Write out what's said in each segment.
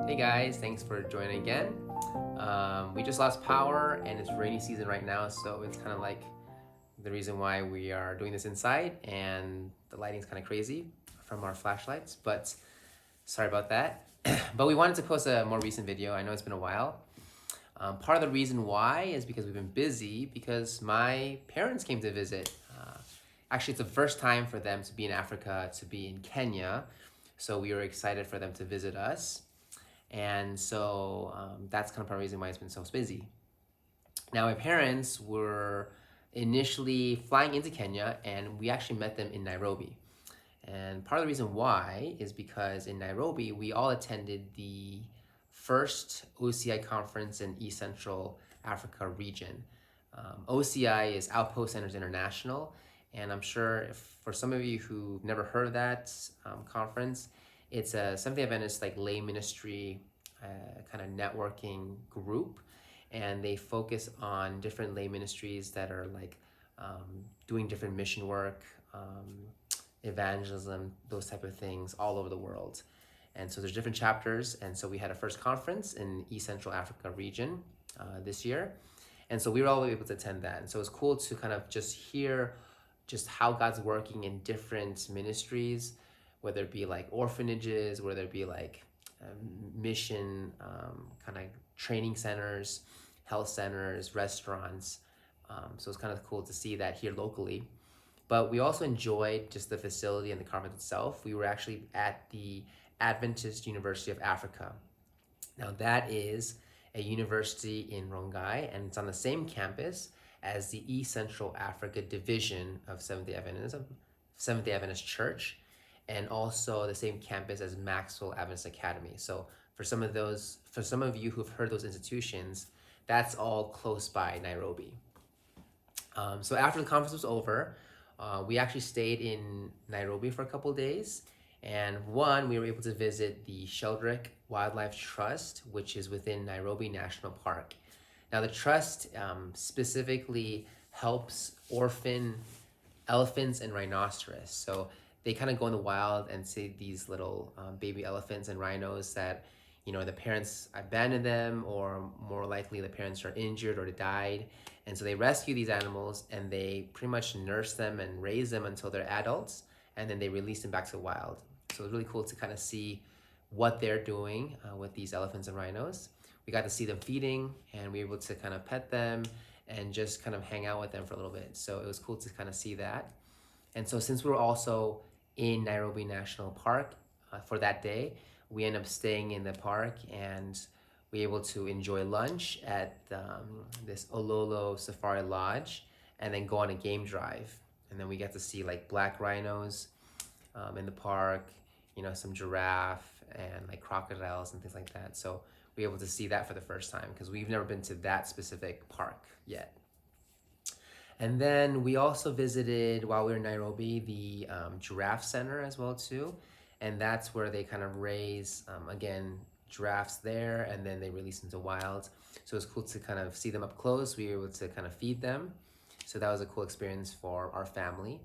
Hey guys, thanks for joining again. We just lost power and it's rainy season right now, so it's kind of like the reason why we are doing this inside, and the lighting's kind of crazy from our flashlights, but sorry about that. But we wanted to post a more recent video. I know it's been a while. Part of the reason why is because we've been busy because my parents came to visit. Actually, it's the first time for them to be in Africa, to be in Kenya, so we were excited for them to visit us. And so that's kind of part of the reason why it's been so busy. Now, my parents were initially flying into Kenya, and we actually met them in Nairobi. And part of the reason why is because in Nairobi, we all attended the first OCI conference in East Central Africa region. OCI is Outpost Centers International, and I'm sure for some of you who've never heard of that conference, it's a Seventh-day Adventist like lay ministry kind of networking group, and they focus on different lay ministries that are like doing different mission work, evangelism, those type of things all over the world. And so there's different chapters, and so we had a first conference in East Central Africa region this year, and so we were all able to attend that. And so it's cool to kind of just hear just how God's working in different ministries, whether it be like orphanages, whether it be like mission kind of training centers, health centers, restaurants. So it's kind of cool to see that here locally. But we also enjoyed just the facility and the conference itself. We were actually at the Adventist University of Africa. Now that is a university in Rongai, and it's on the same campus as the East Central Africa division of Seventh-day Adventist Church, and also the same campus as Maxwell Adventist Academy. So for some of you who've heard those institutions, that's all close by Nairobi. So after the conference was over, we actually stayed in Nairobi for a couple of days. And we were able to visit the Sheldrick Wildlife Trust, which is within Nairobi National Park. Now the trust specifically helps orphan elephants and rhinoceros. So they kind of go in the wild and see these little baby elephants and rhinos that, the parents abandoned them, or more likely the parents are injured or died. And so they rescue these animals and they pretty much nurse them and raise them until they're adults, and then they release them back to the wild. So it's really cool to kind of see what they're doing with these elephants and rhinos. We got to see them feeding, and we were able to kind of pet them and just kind of hang out with them for a little bit. So it was cool to kind of see that. And so since we were also in Nairobi National Park for that day, we ended up staying in the park, and we were able to enjoy lunch at this Ololo Safari Lodge, and then go on a game drive. And then we got to see like black rhinos in the park, some giraffe and like crocodiles and things like that. So we were able to see that for the first time because we've never been to that specific park yet. And then we also visited, while we were in Nairobi, the Giraffe Center as well too. And that's where they kind of raise, again, giraffes there, and then they release them to wild. So it was cool to kind of see them up close. We were able to kind of feed them. So that was a cool experience for our family.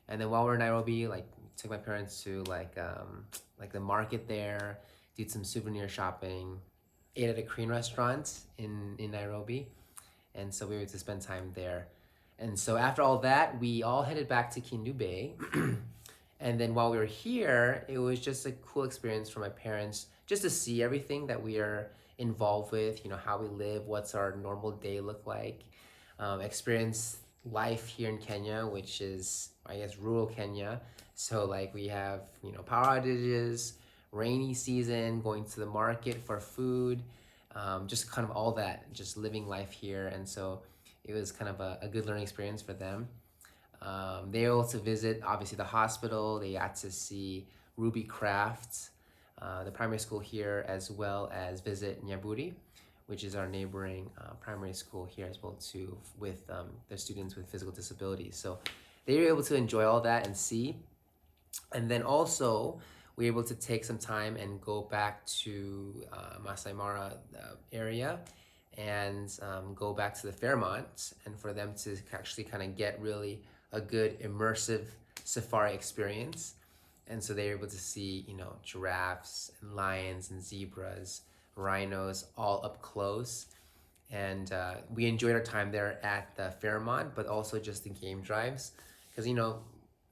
And then while we were in Nairobi, took my parents to like the market there, did some souvenir shopping, ate at a Korean restaurant in Nairobi. And so we were able to spend time there. And so after all that, we all headed back to Kindu Bay. And then while we were here, it was just a cool experience for my parents just to see everything that we are involved with, how we live, what's our normal day look like, experience life here in Kenya, which is, I guess, rural Kenya. So we have, power outages, rainy season, going to the market for food, just kind of all that, just living life here. And so it was kind of a good learning experience for them. They were able to visit, obviously, the hospital. They got to see Ruby Crafts, the primary school here, as well as visit Nyaburi, which is our neighboring primary school here as well too, with the students with physical disabilities. So they were able to enjoy all that and see. And then also, we were able to take some time and go back to Masai Mara area and go back to the Fairmont, and for them to actually kind of get really a good immersive safari experience. And so they were able to see, giraffes and lions and zebras, rhinos, all up close. And we enjoyed our time there at the Fairmont, but also just the game drives. Because,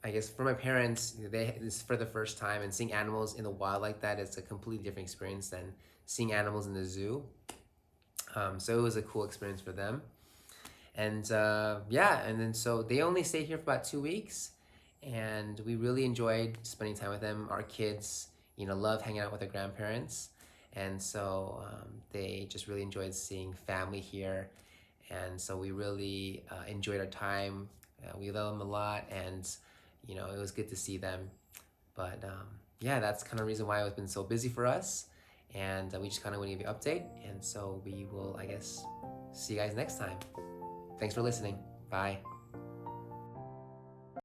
I guess for my parents, this is for the first time, and seeing animals in the wild like that is a completely different experience than seeing animals in the zoo. So it was a cool experience for them. And yeah, and then so they only stayed here for about 2 weeks, and we really enjoyed spending time with them. Our kids, love hanging out with their grandparents, and so they just really enjoyed seeing family here, and so we really enjoyed our time. We love them a lot, and it was good to see them. But yeah, that's kind of the reason why it's been so busy for us, and we just kind of want to give you an update, and so we will, I guess, see you guys next time. Thanks for listening. Bye.